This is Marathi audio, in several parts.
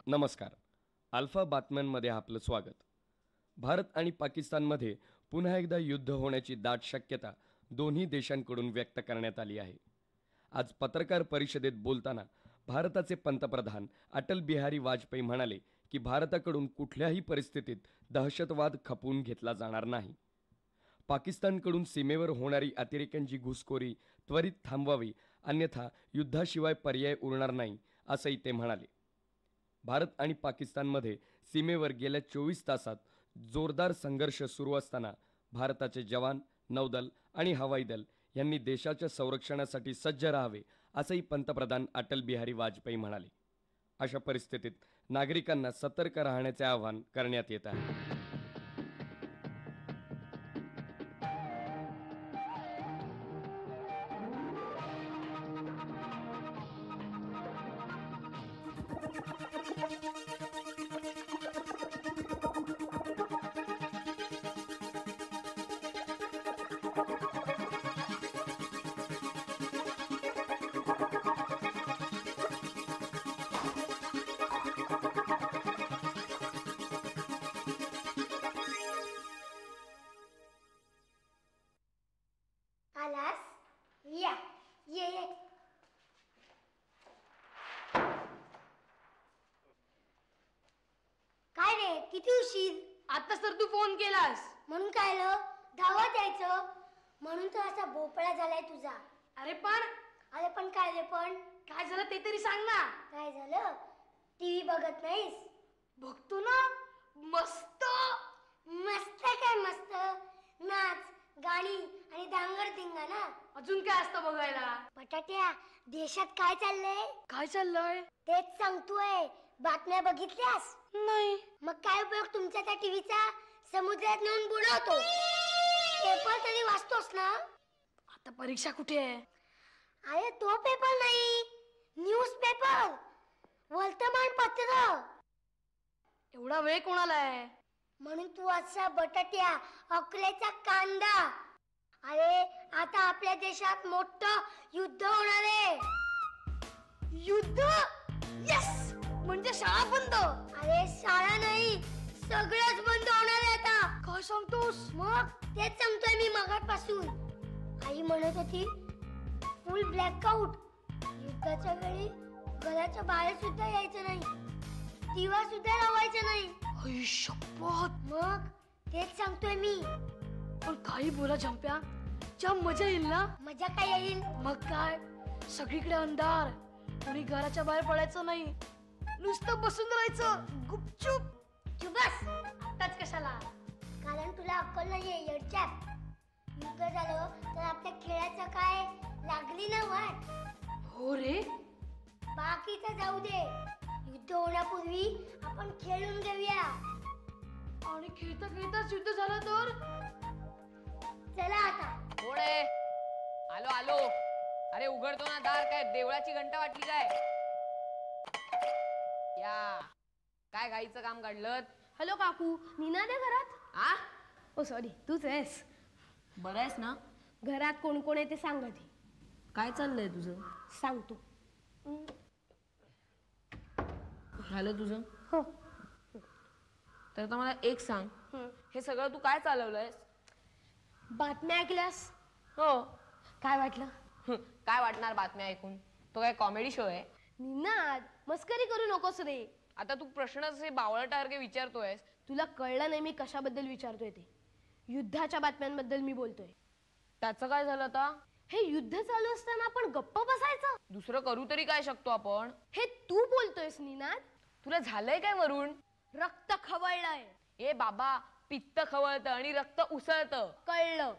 नमस्कार. अल्फा बातम्यांमध्ये आपलं स्वागत. भारत आणि पाकिस्तानमध्ये पुन्हा एकदा युद्ध होण्याची दाट शक्यता दोन्ही देशांकडून व्यक्त करण्यात आली आहे. आज पत्रकार परिषदेत बोलताना भारताचे पंतप्रधान अटल बिहारी वाजपेयी म्हणाले की भारताकडून कुठल्याही परिस्थितीत दहशतवाद खपवून घेतला जाणार नाही. पाकिस्तानकडून सीमेवर होणारी अतिरेक्यांची घुसखोरी त्वरित थांबवावी, अन्यथा युद्धाशिवाय पर्याय उरणार नाही, असंही ते म्हणाले. भारत आणि पाकिस्तानमध्ये सीमेवर गेल्या 24 तासात जोरदार संघर्ष सुरू असताना भारताचे जवान, नौदल आणि हवाई दल यांनी देशाच्या संरक्षणासाठी सज्ज राहावे, असंही पंतप्रधान अटल बिहारी वाजपेयी म्हणाले. अशा परिस्थितीत नागरिकांना सतर्क राहण्याचे आवाहन करण्यात येत आहे. आलास? या ये ये. काय रे, किती उशीर? आता सर तू फोन केलास म्हणून काय लो, धावत यायचं म्हणून तर असा भोपळा झालाय तुझा. अरे पण काय रे पण? काय झालं ते तरी सांग ना. काय झालं? टीव्ही बघत नाहीस? बघतो ना. मस्त मस्त काय मस्त? नाच, गाणी आणि धांगड-धिंगा ना. अजून काय असतं बघायला? बटाट्या, देशात काय चाललंय? काय चाललंय तेच सांगतोय. बातम्या बघितल्यास? नाही. मग काय उपयोग तुमच्या त्या टीव्हीचा? समुद्रात नेऊन बुडवतो. पेपर तरी वाचतोस ना? आता परीक्षा कुठे आहे? अरे तो पेपर नाही, न्यूज पेपर, वर्तमानपत्र. एवढा वेळ कोणाला आहे? म्हणून तू असा बटाट्या, अकलेचा कांदा. अरे आता आपल्या देशात मोठं युद्ध होणार आहे. युद्ध? यस. म्हणजे शाळा बंद? अरे शाळा नाही, सगळंच बंद होणार आहे आता. काय सांगतोस? मग तेच सांगतोय मी मगापासून. आई म्हणत होती फुल ब्लॅकआउट. युद्धाच्या वेळी घराच्या बाहेर सुद्धा यायचं नाही, दिवा सुद्धा लावायचा नाही. आई शपथ. मग तेच सांगतोय मी. पण काही बोला जंप्या, ज्या मजा येईल ना. मजा काय येईल? मग काय, सगळीकडे अंधार, कोणी घराच्या बाहेर पडायचं नाही, नुसतं बसून राहायचं गुपचूप. तू बस. आताच कशाला? कारण तुला अक्कल नाहीये येडच्याप. युद्ध झालं तर आपल्या खेळाचं काय लागली ना वाट. हो रे. बाकीचं जाऊ दे, युद्ध होण्यापूर्वी आपण खेळून घेऊया. आणि खेळता खेळताच युद्ध झालं तर? चला आता. कोण आहे? आलो आलो. अरे उघडतो ना दार. काय देवळाची घंटा वाटली काय? या काय गाईचं काम काढलं? हॅलो काकू, नीना दे घरात. आ? ओ सॉरी, तूच आहेस? बरं आहेस ना? घरात कोण कोण आहे ते सांग आधी. काय चाललंय तुझं? सांगतो. झालं तुझं? हो. तर आता मला एक सांग, हे सगळं तू काय चालवलंयस? बातम्या ऐकल्यास? हो. काय वाटलं? काय वाटणार बातम्या ऐकून? तो काय कॉमेडी शो आहे? निनाद, मस्करी करू नकोस रे. आता तू प्रश्न असे बावळटासारखे विचारतोयस. तुला कळलं नाही मी कशाबद्दल विचारतोय ते. युद्धाच्या बातम्यांबद्दल मी बोलतोय. त्याचं काय झालं आता? हे युद्ध चालू असताना आपण गप्प बसायचं? दुसरं करू तरी काय शकतो आपण? हे तू बोलतोयस निनाद? तुला झालंय काय वरून? रक्त खवळलंय. ए बाबा, पित्त खवळतं आणि रक्त उसळतं. कळलं,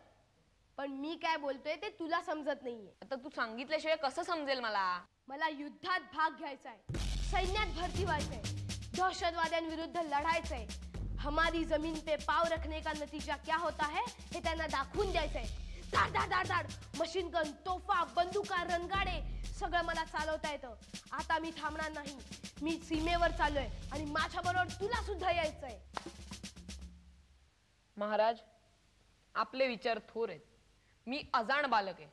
पण मी काय बोलतोय ते तुला समजत नाहीये. आता तू सांगितल्याशिवाय कसं समजेल मला? मला युद्धात भाग घ्यायचाय, सैन्यात भरती व्हायचंय, दहशतवाद्यांविरुद्ध लढायचंय. हमारी जमीन पे पाव रखने का नतीजा क्या होता है हे त्यांना दाखवून द्यायचंय. धाड धाड धाड धाड मशीन गन, तोफा, बंदुका, रणगाडे सगळं मला चालवता येतं. आता मी थांबणार नाही. मी सीमेवर चाललोय आणि माझ्याबरोबर तुला सुद्धा यायचंय. महाराज, आपले विचार थोर आहेत. मी अजाण बालक आहे,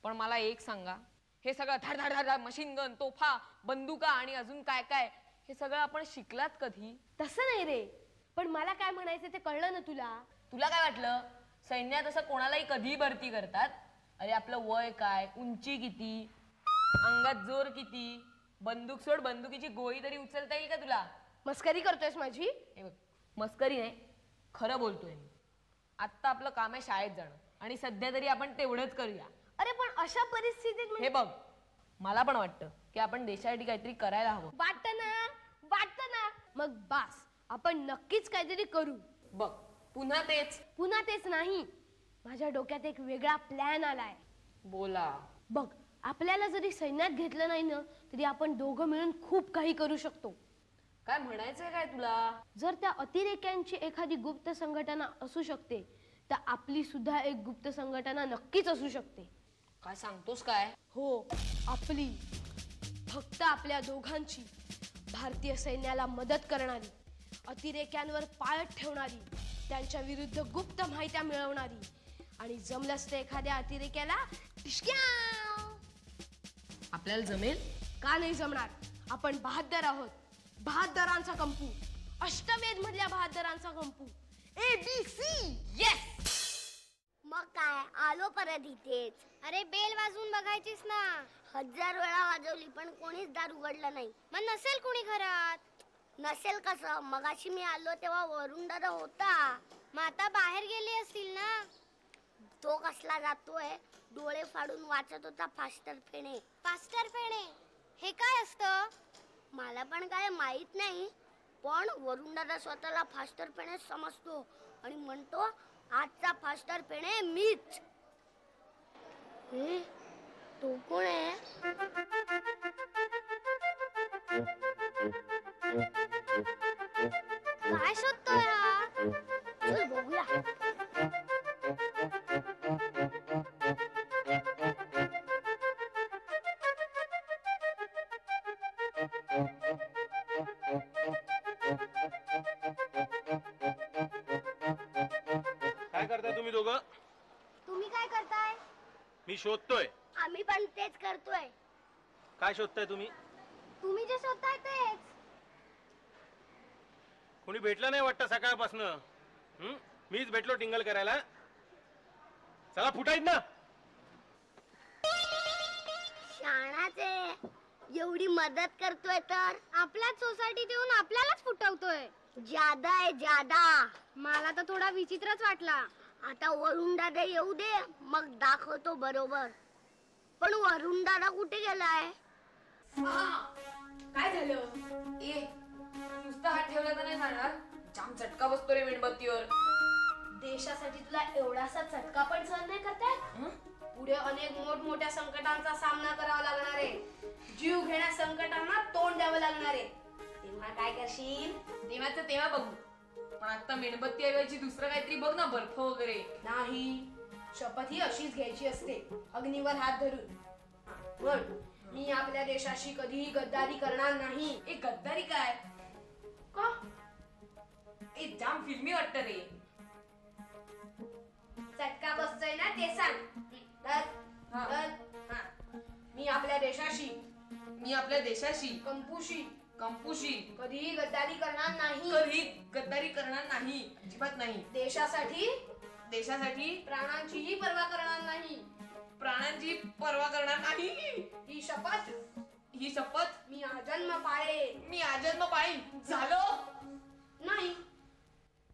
पण मला एक सांगा, हे सगळं धाड धाड धाड मशीन गन, तोफा, बंदुका आणि अजून काय काय हे सगळं आपण शिकलात कधी? तसं नाही रे, पण मला काय म्हणायचं ते कळलं ना तुला? तुला काय वाटलं सैन्यात असं कोणालाही कधी भरती करतात? अरे आपलं वय काय, उंची किती, अंगात जोर किती, बंदूक सोड बंदुकीची गोळी तरी उचलता येईल का तुला? मस्करी करतोयस माझी? हे बघ, मस्करी नाही, खरं बोलतोय मी. आत्ता आपलं काम आहे शाळेत जाणं आणि सध्या तरी आपण तेवढंच करूया. अरे पण अशा परिस्थितीत हे बघ, मला पण वाटतं की आपण देशासाठी काहीतरी करायला हवं. वाटतं ना. मग बास, आपण नक्कीच काहीतरी करू. बघ, पुन्हा तेच नाही, माझ्या डोक्यात एक वेगळा प्लॅन आलाय. बोला. बघ, आपल्याला जरी सैन्यात घेतलं नाही ना तरी आपण दोघं मिळून खूप काही करू शकतो. काय म्हणायचंय काय तुला? जर त्या अतिरेक्यांची एखादी गुप्त संघटना असू शकते तर आपली सुद्धा एक गुप्त संघटना नक्कीच असू शकते. काय सांगतोस काय? हो, आपली. फक्त आपल्या दोघांची, भारतीय सैन्याला मदत करणारी, अतिरेक्यांवर पाळत ठेवणारी, त्यांच्या विरुद्ध गुप्त माहित्या मिळवणारी आणि जमलंच ते एखाद्या अतिरेक्याला टिशक्याव. आपल्याला जमेल? का नाही जमणार? आपण बहादर आहोत, बहादरांचा कंपू, अष्टवेद मधल्या बहादरांचा कंपू, ABC. येस. मग काय, आलो परत इथेच. अरे बेल वाजवून बघायचीस ना. 1000 वेळा वाजवली पण कोणीच दार उघडलं नाही. मग नसेल कुणी घरात. नसेल कसं, मगाशी मी आलो तेव्हा वरुण दादा होता. मग आता बाहेर गेले असतील ना. तो कसला जातोय, डोळे फाडून वाचत होता फास्टर फेणे. फास्टर फेणे हे काय असतं? मला पण काय माहित नाही, पण वरुण दादा स्वतःला फास्टर फेणे समजतो आणि म्हणतो आजचा फास्टर फेणे मीच. तो कोण आहे? काय शोधतोय हा? चल बघूया. काय करताय तुम्ही दोघं? तुम्ही काय करताय? मी शोधतोय. आम्ही पण तेच करतोय. काय शोधताय तुम्ही? तुम्ही जे शोधताय तेच. कोणी भेटलं नाही वाटतं सकाळपासनं. मीच भेटलो टिंगल करायला. चला फुटायत ना. शाणाचे, एवढी मदत करतोय तर आपल्याच सोसायटीत येऊन आपल्यालाच फुटवतोय. ज्यादा आहे ज्यादा. मला तर थोडा विचित्रच वाटला. आता वरुण दादा येऊ दे, मग दाखवतो बरोबर. पण वरुण दादा कुठे गेलाय? काय झालं? ए, नुसता हात ठेवला तर नाही जाणार. जाम चटका बसतो रे मेणबत्तीवर. देशासाठी तुला एवढासा चटका पण सहन नाही करतायत? पुढे अनेक मोठमोठ्या संकटांचा सामना करावा लागणार आहे. जीव घेण्या संकटांना तोंड द्यावं लागणार आहे. तेव्हा काय करशील? तेव्हाचं तेव्हा बघू. पण आता मेणबत्ती ऐवजी दुसरं काहीतरी बघ ना, बर्फ वगैरे. नाही, शपथ ही अशीच घ्यायची असते, अग्नीवर हात धरून. पण मी आपल्या देशाशी कधीही गद्दारी करणार नाही. एक गद्दारी काय? का? ए, जाम फिल्मी वाटतं रे. चटका बसतोय ना ते सांग. मी आपल्या देशाशी कंपूशी कधीही गद्दारी करणार नाही. अजिबात नाही. देशासाठी प्राणांचीही पर्वा करणार नाही. ही शपथ मी आजन्म पाळेन. झालं नाही.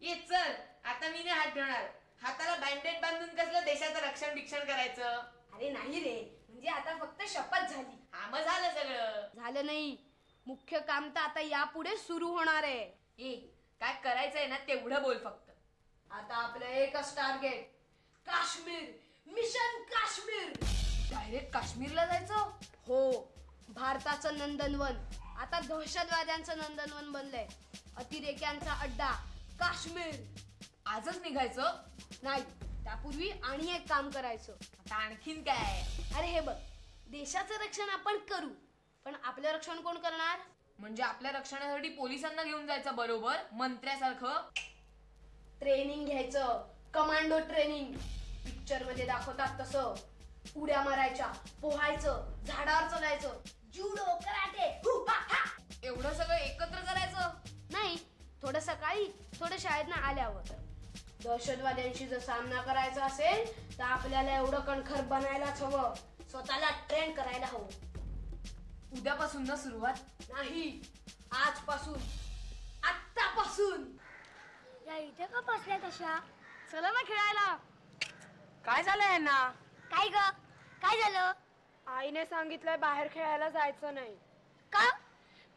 ये चल, आता मी नाही हात ठेवणार. हाताला बँडेड बांधून कसलं देशाचं रक्षण करायचं? अरे नाही रे, म्हणजे आता फक्त शपथ झाली. हा, मग झालं सगळं. झालं नाही, मुख्य काम तर आता यापुढे सुरू होणार आहे. ए, काय करायचंय ना तेवढं बोल फक्त. आता आपलं एकच target, Kashmir, mission Kashmir. Direct काश्मीरला जायचं? हो, भारताचं नंदनवन आता दहशतवाद्यांचं नंदनवन बनलंय. अतिरेक्यांचा अड्डा काश्मीर. आजच निघायचं? नाही, त्यापूर्वी आणि एक काम करायचं. आता आणखीन काय? अरे हे बघ, देशाचं रक्षण आपण करू, पण आपलं रक्षण कोण करणार? म्हणजे आपल्या रक्षणासाठी पोलिसांना घेऊन जायचं, बरोबर मंत्र्यासारखं. ट्रेनिंग घ्यायचं, कमांडो ट्रेनिंग. पिक्चर मध्ये दाखवतात तसं. उड्या मारायच्या, पोहायचं, झाडावर चढायचं, जुडो, कराटे, एवढं सगळं एकच बनसोडे शाळेतनं आल्यावर दहशतवाद्यांशी जर सामना करायचा असेल तर आपल्याला एवढं कणखर बनायलाच हवं, स्वतःला ट्रेन करायला हवं. उद्यापासून ना सुरुवात? नाही, आजपासून, आत्तापासून. या इथे का बसल्या तशा? चला ना खेळायला. काय झालंय ना? काय ग? काय झालं? आईने सांगितलंय बाहेर खेळायला जायचं नाही. का?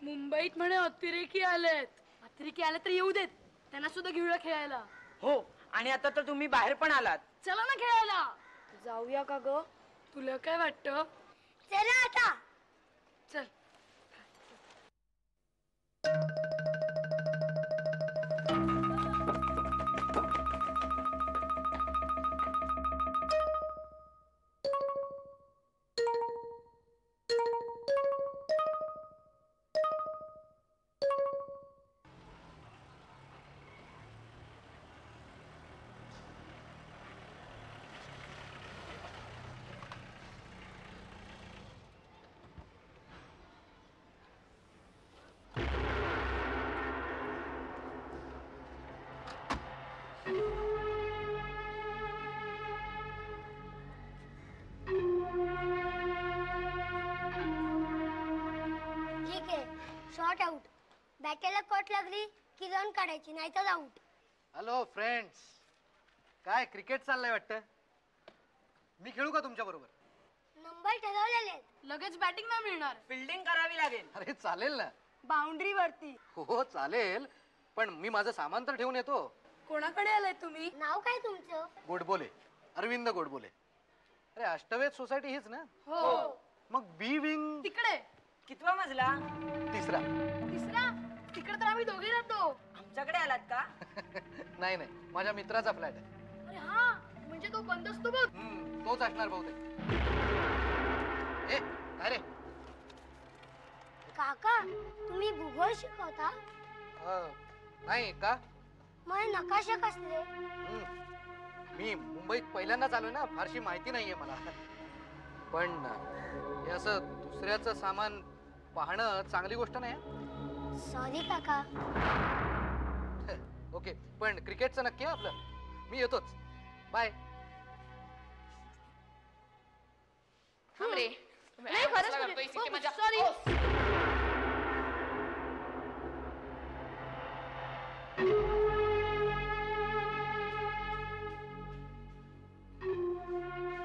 मुंबईत म्हणे अतिरेकी आलेत. अतिरेकी आले तर येऊ देत, त्यांना सुद्धा घेऊया खेळायला. हो, आणि आता तर तुम्ही बाहेर पण आलात. चला ना खेळायला. जाऊया का ग? तुला काय वाटतं? चला आता. चल. ठीक आहे, शॉट आउट. बॅटला कट लागली की रन काढायची, नाही तर आउट. हॅलो फ्रेंड्स, काय क्रिकेट चाललंय वाटतं? मी खेळू का तुमच्या बरोबर? नंबर ठरवलेले आहेत. लगेच बॅटिंग नाही मिळणार. फिल्डिंग करावी लागेल. अरे चालेल ना. बाउंड्री वरती. हो चालेल, पण मी माझं सामान तर ठेवून येतो. कोणाकडे आलाय तुम्ही? नाव काय तुमचं? गोडबोले, अरविंद गोडबोले. अरे अष्टवेध सोसायटी हीच ना? हो. मग बी विंग तिकडे. कितवा मजला? तिसरा. तिसरा? तिकडे तर आम्ही दोघे राहतो. आमच्याकडे आलात का? नाही नाही, माझ्या मित्राचा फ्लॅट आहे. अरे हा, म्हणजे तो बंद असतो बघ. तोच असणार बहुतेक. ए काय रे? काका, तुम्ही भूगोल शिकवता? नाही का? मग नकाशा कसले? मी मुंबईत पहिल्यांदाच आलोय ना, फारशी माहिती नाहीये मला. पण हे असं दुसऱ्याचं सामान पाहणं चांगली गोष्ट नाही. सॉरी काका. ओके, पण क्रिकेटचं नक्की आपलं. मी येतोच. बाय. नाही खरंच सॉरी.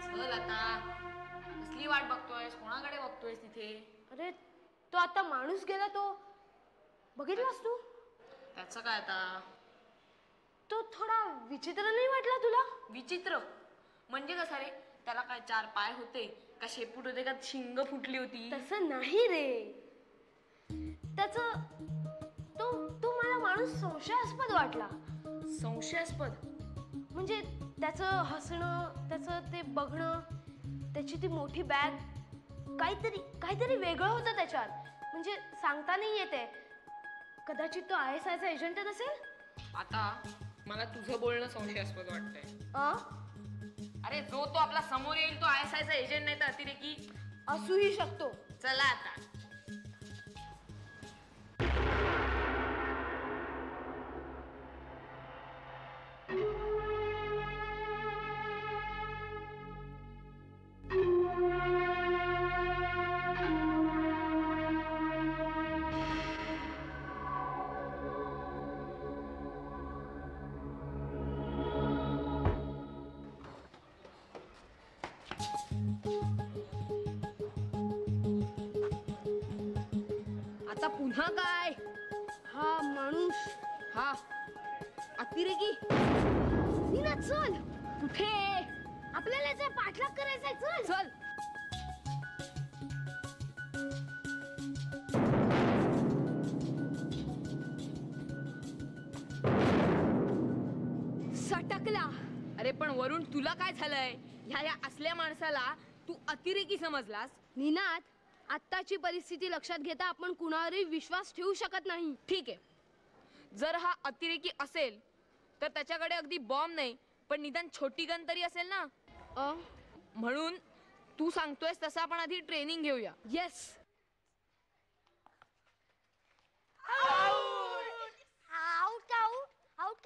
चल आता. कसली वाट बघतोयस? कोणाकडे बघतोयस तिथे? अरे तो आता माणूस गेला, तो बघितलास तू? त्याचं काय आता? तो थोडा विचित्र नाही वाटला तुला? विचित्र म्हणजे कसा रे? त्याला काय 4 पाय होते का? शेपूट होते का? शिंग फुटली होती? तसं नाही रे. त्याच तो तो मला माणूस संशयास्पद वाटला. संशयास्पद म्हणजे त्याचं हसणं, त्याचं ते बघणं, त्याची ती मोठी बॅग, काहीतरी वेगळं होतं त्याच्यात. म्हणजे सांगता नाही येते. कदाचित तो ISIचा एजंट असेल. आता मला तुझं बोलणं संशयास्पद वाटतंय. अरे जो तो आपला समोर येईल तो ISIचा एजंट नाही तर अतिरेकी असूही शकतो. चला आता. आता पुन्हा काय? हा माणूस, हा अतिरेकी. नीना चल. कुठे? आपल्याला जे पाठलाग करायचंय. चल चल. सटकला. अरे पण वरुण तुला काय झालंय? ह्या असल्या माणसाला तू अतिरेकी समजलास? निनाद, आत्ताची परिस्थिती लक्षात घेता आपण कुणावरही विश्वास ठेवू शकत नाही. ठीक आहे, जर हा अतिरेकी असेल तर त्याच्याकडे अगदी बॉम्ब नाही पण निदान छोटी गन तरी असेल ना. म्हणून तू सांगतोयस तसं आपण आधी ट्रेनिंग घेऊया. येस. आउट आउट आउट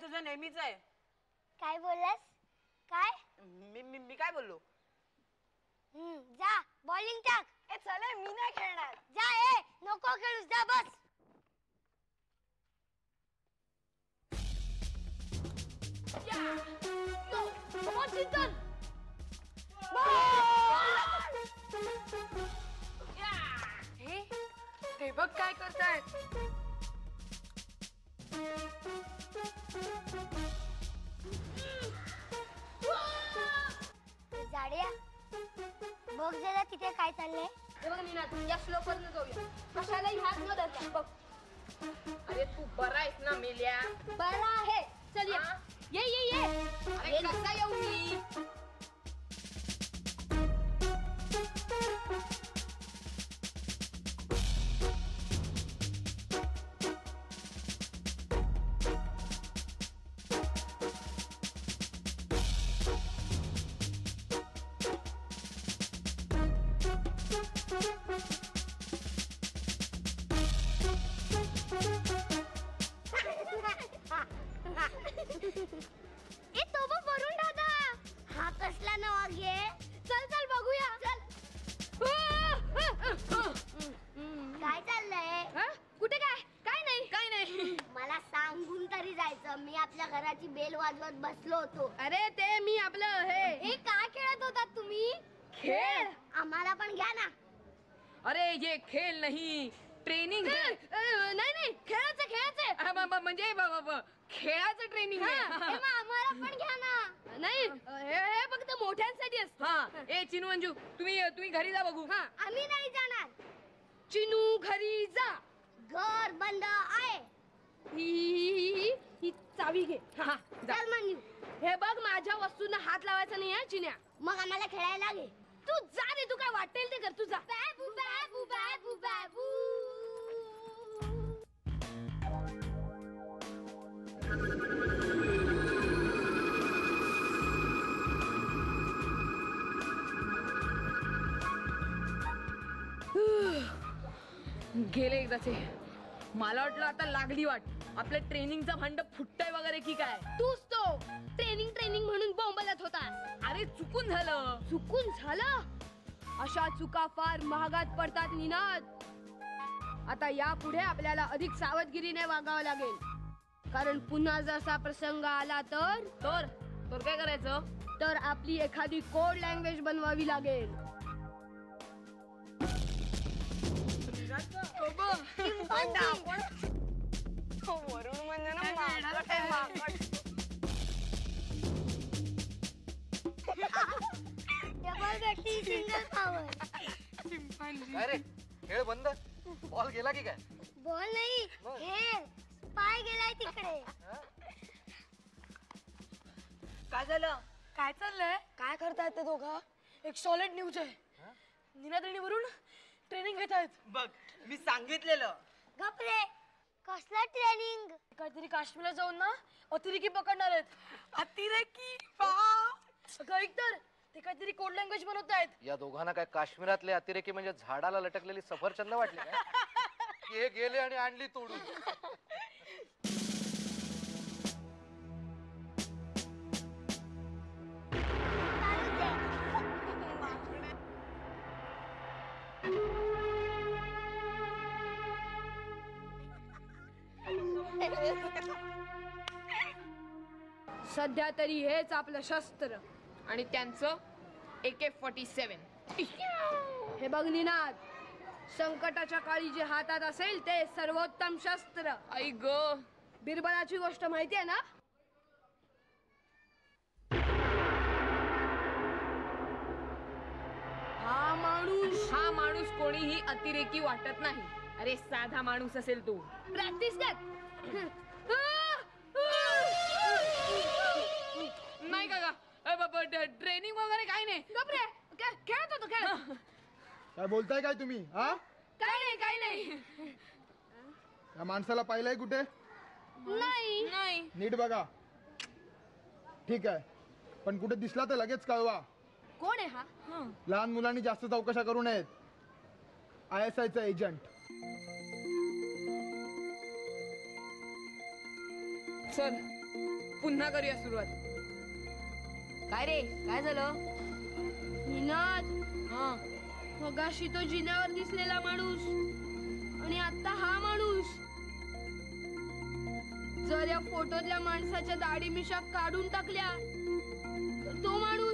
तुझं नेहमीच आहे. काय बोललास? काय? मी काय बोललो? जा बॉलिंग टाक. ए चले, मी नाही खेळणार. जा नको खेळूस, जा बस. हे बघ काय करताय. जाड्या बघ जरा तिथे काय चाललंय. हे बघ नीना, तू या श्लोकवरनं जाऊया. कशालाही हात न धरता बघ. अरे तू बरा आहेस ना मेल्या? बरा आहे. चल ये ये ये ये. अरे कसा येऊ मी? ए तो बघ वरुण दादा. हा कसला नवा घे. चल चल बघूया. चल. काय चाललंय? कुठे काय? काय नाही काय नाही. मला सांगून तरी जायचं. मी आपल्या घराची बेल वाजवत बसलो होतो. अरे ते मी आपलं हे काय खेळत होतात तुम्ही? खेळ. आम्हाला पण घ्या ना. अरे ये खेळ नाही, ट्रेनिंग आहे. नाही नाही खेळायचं खेळायचं. म्हणजे खेळाचं ट्रेनिंग आहे. आम्हाला पण घ्या ना. नाही हे फक्त मोठ्यांसाठी असतं. हा ए चिनू अंजू, तुम्ही घरी जा बघू. हा आम्ही नाही जाणार. चिनू घरी जा. घर बंद आहे. ही चावी घे. हा चल मन्यू. हे बघ माझ्या वस्तूंना हात लावायचा नाही आहे चिन्या. मग आम्हाला खेळायला घे. तू जा रे, तू काय वाटेल ते कर. तू जा. बाबू बाबू बाबू बाबू. गेले एकदाचे. मला वाटलं आता लागली वाट. आपल्या ट्रेनिंगचा भांड फुटतंय वगैरे की काय. तूच तो ट्रेनिंग ट्रेनिंग म्हणून बोंबलत होता. अरे चुकून झालं. चुकून झालं. अशा चुका फार महागात पडतात निनाद. आता यापुढे आपल्याला अधिक सावधगिरीने वागावं लागेल. कारण पुन्हा जर असा प्रसंग आला तर काय करायचं? तर आपली एखादी कोड लँग्वेज बनवावी लागेल. वरून म्हणजे ना डबल गट्टी सिंगल पॉवर. काय रे, खेळ बंद? बॉल गेला की काय? बॉल नाही, खेळ. पाय गेलाय तिकडे. काय झालं? काय चाललंय? काय करतायत ते दोघं? एक सॉलिड न्यूज आहे. निनादणीवरून ट्रेनिंग घेत आहेत. बघ मी सांगितलेलं. गपरे. कसला ट्रेनिंग? काहीतरी काश्मीरला जाऊन ना अतिरेकी पकडणार आहेत. अतिरेकी ऐक तर ते काहीतरी कोड लँग्वेज बनवत आहेत. या दोघांना काय काश्मीरातले अतिरेकी म्हणजे झाडाला लटकलेली सफरचंद वाटली काय? की हे गेले आणि आणली तोडून. सध्या तरी हेच आपलं शस्त्र. आणि त्यांचं AK-47. हे बघ निनाद, संकटाच्या काळी जे हातात असेल ते सर्वोत्तम शस्त्र. आई ग, बिरबलाची गोष्ट माहितीये ना? हा माणूस कोणीही अतिरेकी वाटत नाही. अरे साधा माणूस असेल तू. प्रॅक्टिस कर. नाही का ट्रेनिंग वगैरे काही नाही. गपरे, खेळत होतो खेळ. काय बोलताय काय तुम्ही? हा, काही नाही. या माणसाला पाहिलंय कुठे? नाही. नीट बघा. ठीक आहे, पण कुठे दिसला तर लगेच कळवा. कोण आहे हा? लहान मुलांनी जास्त चौकशा करू नयेत. ISI चा एजंट. चल पुन्हा करूया सुरुवात. काय रे, काय झालं? निनाद, हा, मगाशी तो जिन्यावर दिसलेला माणूस आणि आता हा माणूस. जर या फोटोतल्या माणसाच्या दाढी मिशा काढून टाकल्या तर तो माणूस